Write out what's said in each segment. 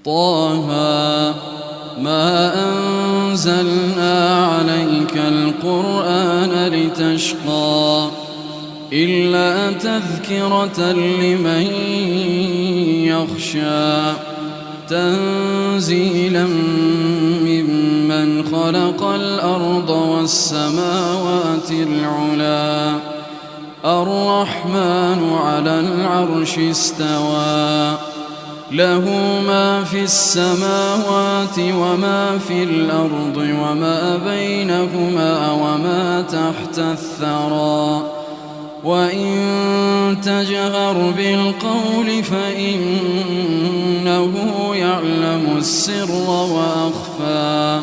طه ما أنزلنا عليك القرآن لتشقى إلا تذكرة لمن يخشى تنزيلا ممن خلق الأرض والسماوات العلى الرحمن على العرش استوى له ما في السماوات وما في الأرض وما بينهما وما تحت الثرى وإن تجهر بالقول فإنه يعلم السر وأخفى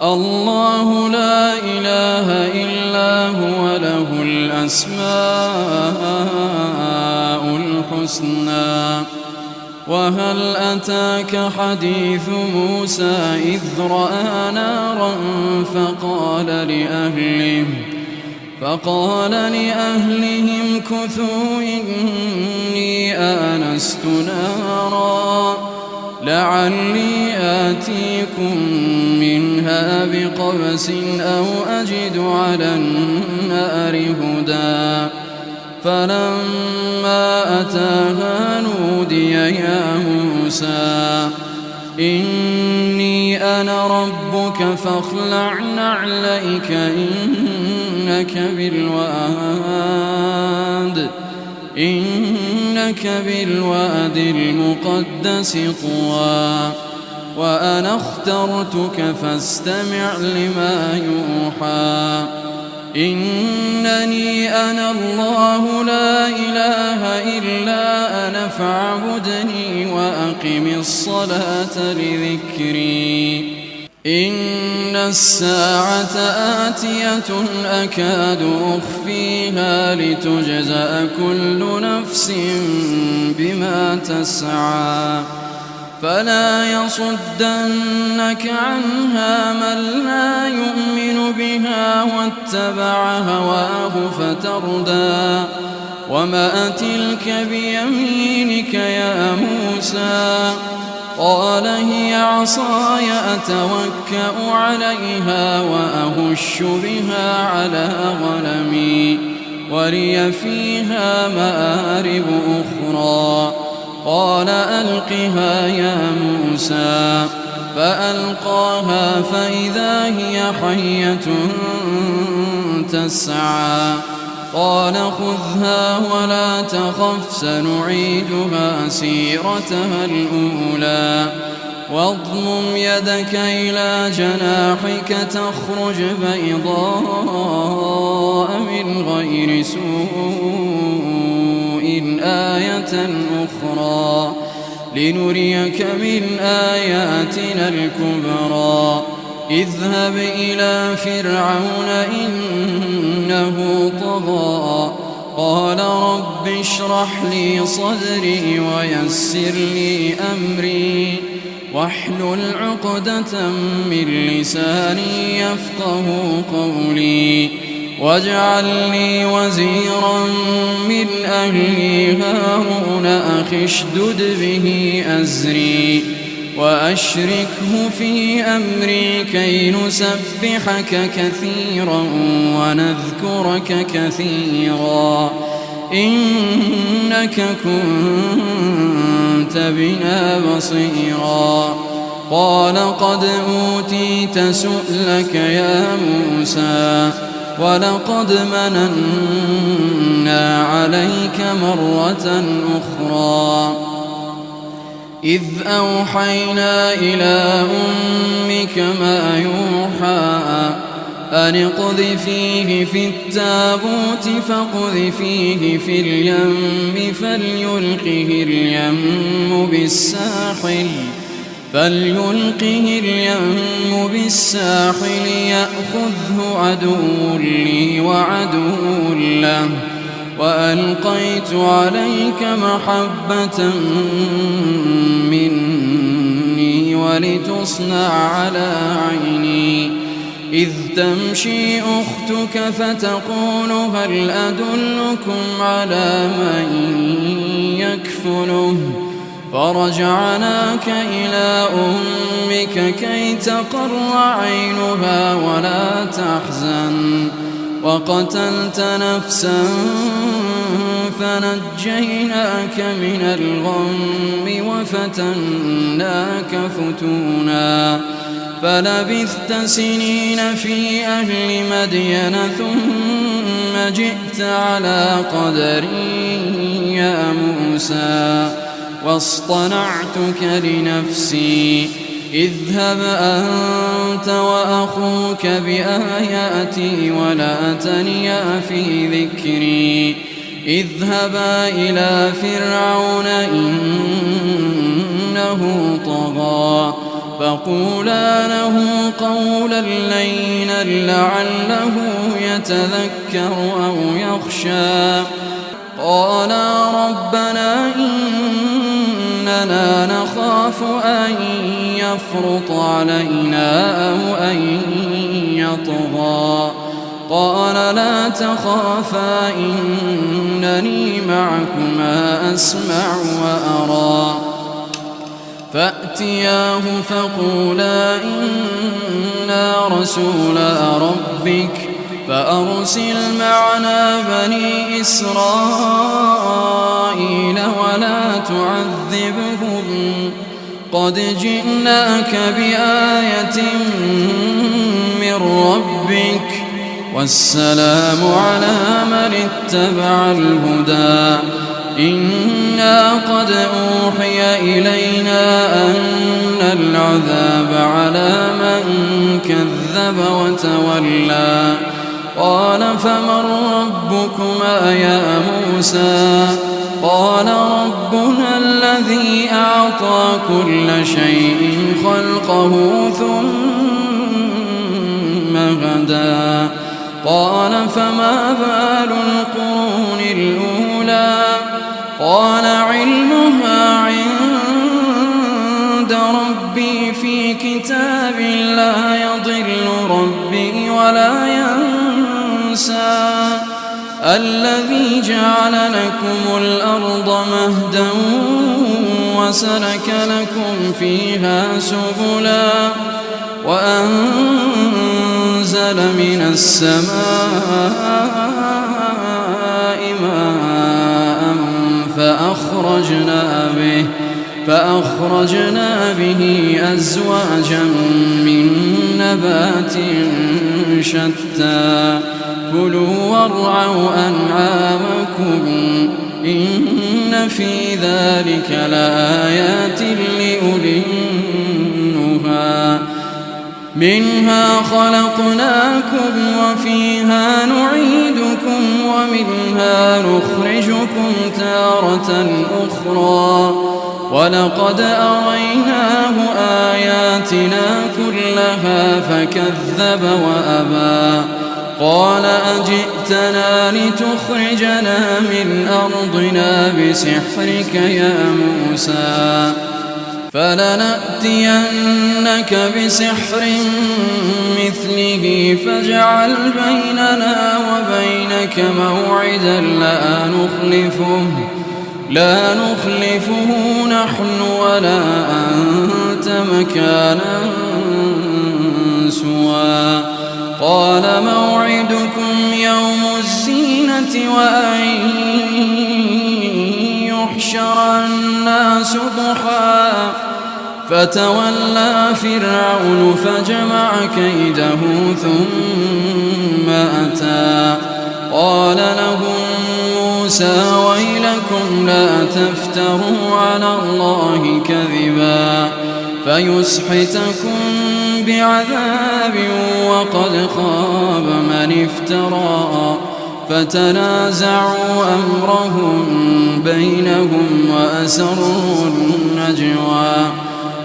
الله لا إله إلا هو له الأسماء الحسنى وهل أتاك حديث موسى إذ رأى نارا فقال لأهلهم كثوا إني آنست نارا لعلي آتيكم منها بقبس أو أجد على النار هدى فلما أتاها نودي يا موسى إني أنا ربك فاخلع نعليك إنك بالواد المقدس طوى وأنا اخترتك فاستمع لما يوحى إنني أنا الله لا إله إلا أنا فاعبدني وأقم الصلاة لذكري إن الساعة آتية أكاد أخفيها لتجزى كل نفس بما تسعى فلا يصدنك عنها من لا يؤمن بها واتبع هواه فتردى وما تلك بيمينك يا موسى قال هي عصاي أتوكأ عليها وأهش بها على غنمي ولي فيها مآرب أخرى قال ألقها يا موسى فألقاها فإذا هي حية تسعى قال خذها ولا تخف سنعيدها سيرتها الأولى واضمم يدك إلى جناحك تخرج بيضاء من غير سوء آية أخرى لنريك من آياتنا الكبرى اذهب إلى فرعون إنه طغى قال رب اشرح لي صدري ويسر لي أمري واحلل عقدة من لساني يفقه قولي واجعل لي وزيرا من أهلي هارون أخي اشدد به أزري وأشركه في أمري كي نسبحك كثيرا ونذكرك كثيرا إنك كنت بنا بصيرا قال قد أوتيت سؤلك يا موسى ولقد مننا عليك مرة أخرى إذ أوحينا إلى أمك ما يوحى أن اقذفيه في التابوت فاقذفيه في اليم فليلقه اليم بالساحل يأخذه عدو لي وعدو له وألقيت عليك محبة مني ولتصنع على عيني إذ تمشي أختك فتقول هل أدلكم على من يكفله فرجعناك إلى أمك كي تقر عينها ولا تحزن وقتلت نفسا فنجيناك من الغم وفتناك فتونا فلبثت سنين في أهل مدين ثم جئت على قدري يا موسى واصطنعتك لنفسي اذهب أنت وأخوك بآياتي ولا تنيا في ذكري اذهبا إلى فرعون إنه طغى فقولا له قولا لينا لعله يتذكر أو يخشى قالا ربنا إننا نخاف أن يفرط علينا أو أن يطغى قال لا تخافا إنني معكما أسمع وأرى فأتياه فقولا إنا رسولا ربك فأرسل معنا بني إسرائيل ولا تعذبهم قد جئناك بآية من ربك والسلام على من اتبع الهدى إنا قد أوحي إلينا أن العذاب على من كذب وتولى قال فمن ربكما يا موسى قال ربنا الذي أعطى كل شيء خلقه ثم هدى قال فما بال القرون الأولى قال علمها عند ربي في كتاب لا يضل ربي ولا ينسى الذي جعل لكم الأرض مهدا وسلك لكم فيها سبلا وأنزل من السماء ماء فأخرجنا به أزواجا من نبات شتى كلوا وارعوا أنعامكم إن في ذلك لآيات لأولي النهى منها خلقناكم وفيها نعيدكم ومنها نخرجكم تارة أخرى ولقد أريناه آياتنا كلها فكذب وأبى قال أجئتنا لتخرجنا من أرضنا بسحرك يا موسى فلنأتينك بسحر مثله فاجعل بيننا وبينك موعدا لا نخلفه نحن ولا أنت مكانا سوى قال موعدكم يوم الزينة وأن يحشر الناس ضحى فتولى فرعون فجمع كيده ثم أتى قال لهم موسى ويلكم لا تفتروا على الله كذبا فيسحتكم بعذاب وقد خاب من افترى فتنازعوا أمرهم بينهم وأسروا النجوى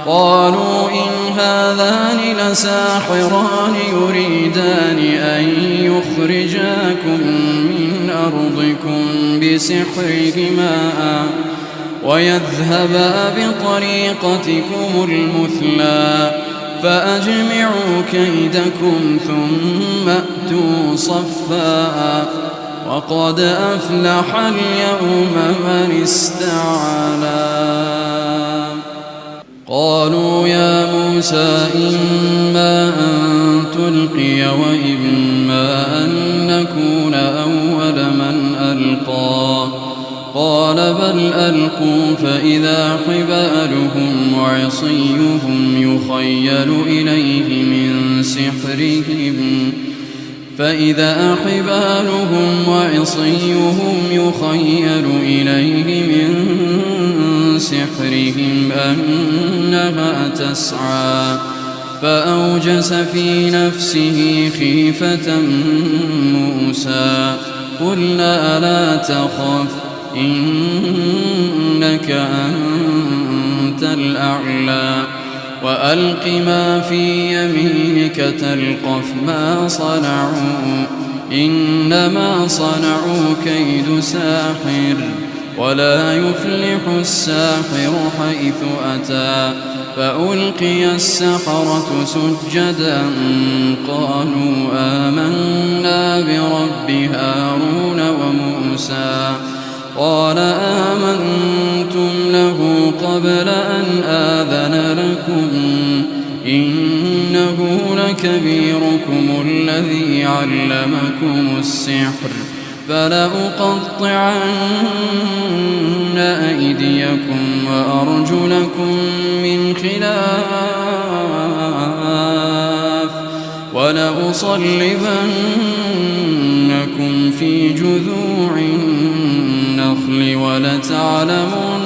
قالوا إن هذان لساحران يريدان أن يخرجاكم من أرضكم بسحرهما ويذهبا بطريقتكم المثلى فأجمعوا كيدكم ثم أتوا صفا وقد أفلح اليوم من استعلى. قالوا يا موسى إما أن تلقي وإما أن نكون أول من ألقى. قال بل ألقوا فإذا حبالهم وعصيهم يخيل إليه من سحرهم أنها تسعى فأوجس في نفسه خيفة موسى. قلنا لا تخف إنك أنت الأعلى وألق ما في يمينك تلقف ما صنعوا إنما صنعوا كيد ساحر ولا يفلح الساحر حيث أتى. فألقي السحرة سجدا قالوا آمنا برب هارون وموسى. قال آمنتم له قبل أن آذن لكم إنه لكبيركم الذي علمكم السحر فلأقطعن أيديكم وأرجلكم من خلاف ولأصلبنكم في جذوع النخل ولتعلمن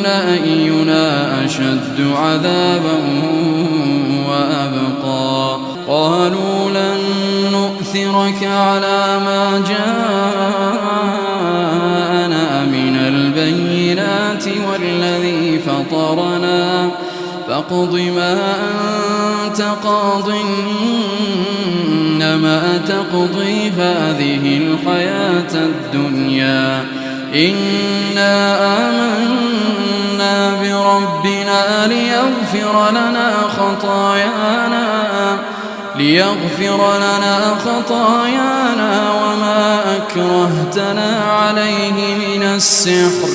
أينا أشد عذابا وأبقى. قالوا لن نؤثرك على ما جاءنا من البينات والذي فطرنا فاقض ما أنت قاض إنما تقضي هذه الحياة الدنيا إنا آمنا بربنا ليغفر لنا خطايانا وما أكرهتنا عليه من السحر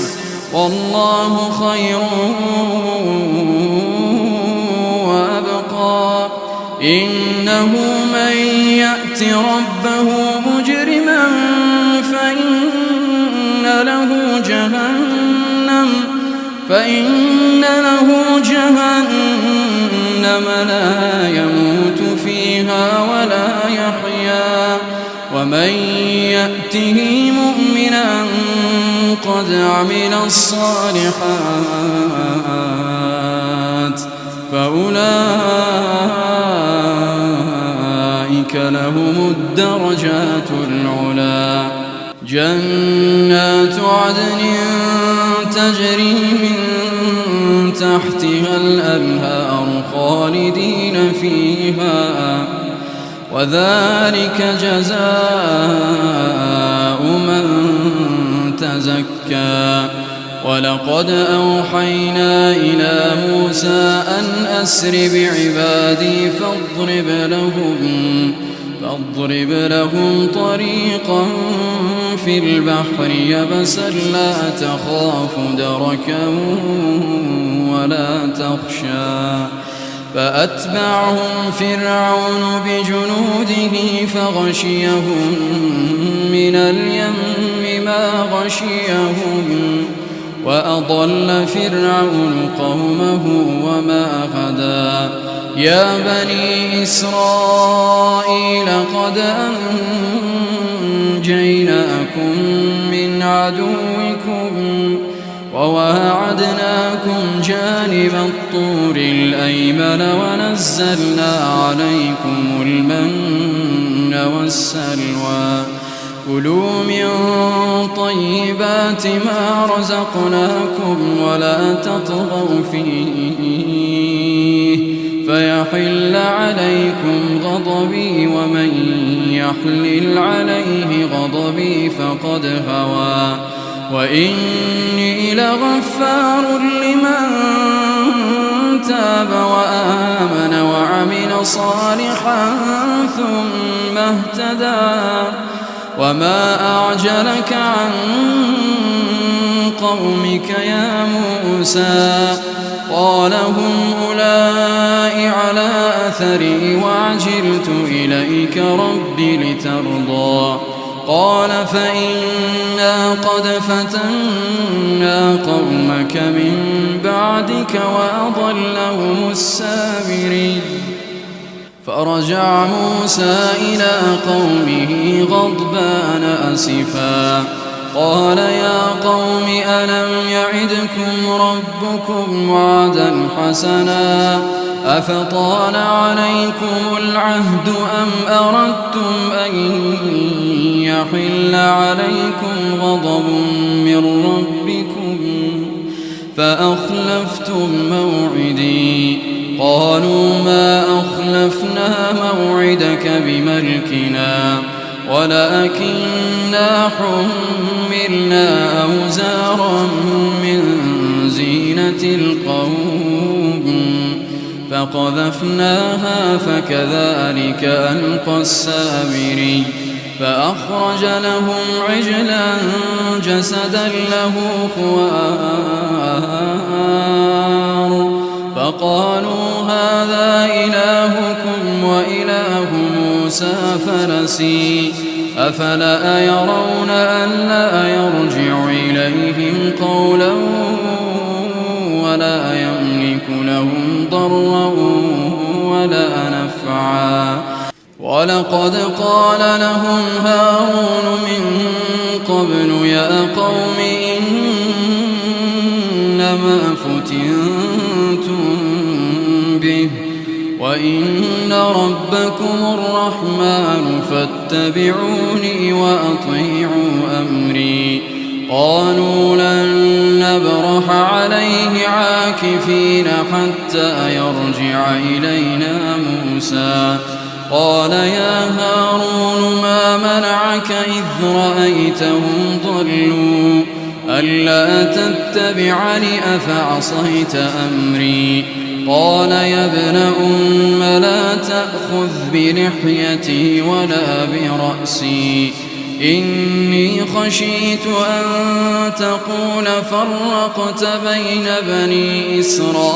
والله خير وأبقى. إنه من يأت ربه مجرما فإن له جهنم لا يموت فيها ولا يحيا ومن يأته مؤمنا قد عمل الصالحات فأولئك لهم الدرجات العلى. جنات عدن تجري من تحتها الأنهار خالدين فيها وذلك جزاء من تزكى. ولقد أوحينا إلى موسى أن أسر بعبادي فاضرب لهم طريقا في البحر يبسا لا تخاف دركا ولا تخشى. فأتبعهم فرعون بجنوده فغشيهم من اليم ما غشيهم وأضل فرعون قومه وما هدى. يا بني إسرائيل قد أنجيناكم من عدوكم وواعدناكم جانب الطور الأيمن ونزلنا عليكم المن والسلوى. كلوا من طيبات ما رزقناكم ولا تطغوا فيه فيحل عليكم غضبي ومن يحلل عليه غضبي فقد هوى. وإني لغفار لمن تاب وآمن وعمل صالحا ثم اهتدى وما أعجلك عن قومك يا موسى قال هم أولئك على أثري وعجلت إليك رب لترضى قال فإنا قد فتنا قومك من بعدك وأضلهم السامرين فرجع موسى إلى قومه غضبان أسفا قال يا قوم ألم يعدكم ربكم وعدا حسنا أفطال عليكم العهد أم أردتم أن يحل عليكم غضب من ربكم فأخلفتم موعدي قالوا ما أخلفنا موعدك بملكنا ولكننا حملنا أوزارا من زينة القوم فقذفناها فكذلك ألقى السامري فأخرج لهم عجلا جسدا له خوار فقالوا هذا إلهكم وإله موسى فنسي أفلا يرون ألا يرجع إليهم قولا ولا يملك لهم ضرا ولا نفعا ولقد قال لهم هارون من قبل يا قوم إنما فتنتم به وإن ربكم الرحمن فاتبعوني وأطيعوا أمري قالوا لن نبرح عليه عاكفين حتى يرجع إلينا موسى قال يا هارون ما منعك إذ رأيتهم ضلوا ألا تتبعني أفعصيت أمري قال يا ابن أم لا تأخذ بلحيتي ولا برأسي إني خشيت أن تقول فرقت بين بني إسرائيل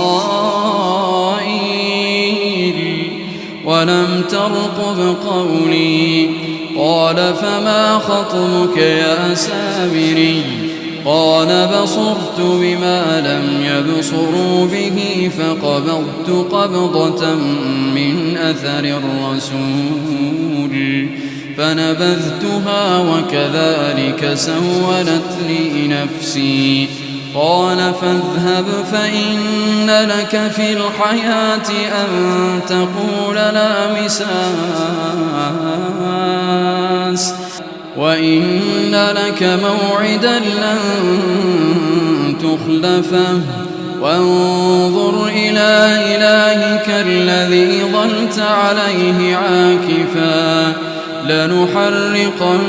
ولم ترقب قولي قال فما خطبك يا سامري قال بصرت بما لم يبصروا به فقبضت قبضة من أثر الرسول فنبذتها وكذلك سولت لي نفسي قال فاذهب فإن لك في الحياة أن تقول لا مساس وإن لك موعدا لن تخلفه وانظر إلى إلهك الذي ظلت عليه عاكفا لنحرقنه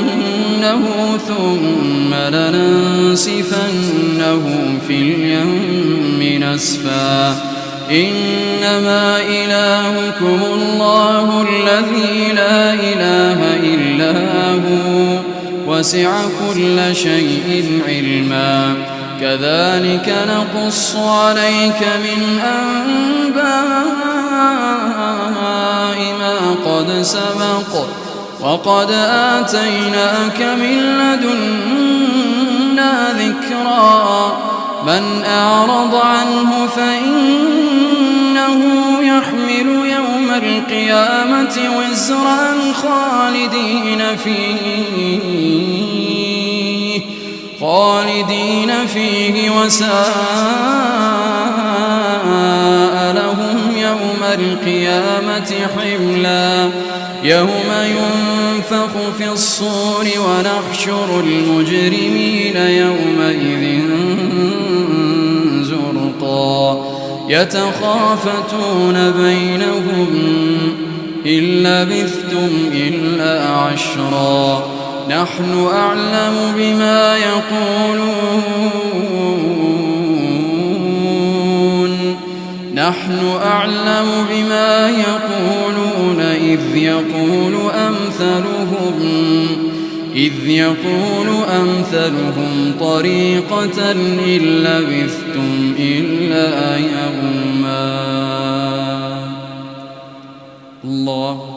ثم لننسفنه في اليم نسفا إنما إلهكم الله الذي لا إله إلا هو وسع كل شيء علما كذلك نقص عليك من أنباء ما قد سبق وقد آتيناك من لدنا ذكرا من أعرض عنه فإنه يحمل يوم القيامة وزرا خالدين فيه وساء لهم يوم القيامة حملا يوم ينفخ في الصور ونحشر المجرمين يومئذ زرقا يتخافتون بينهم إن لبثتم إلا عشرا نحن أعلم بما يقولون إذ يقول أمثلهم طريقة إن لبثتم إلا يوما. الله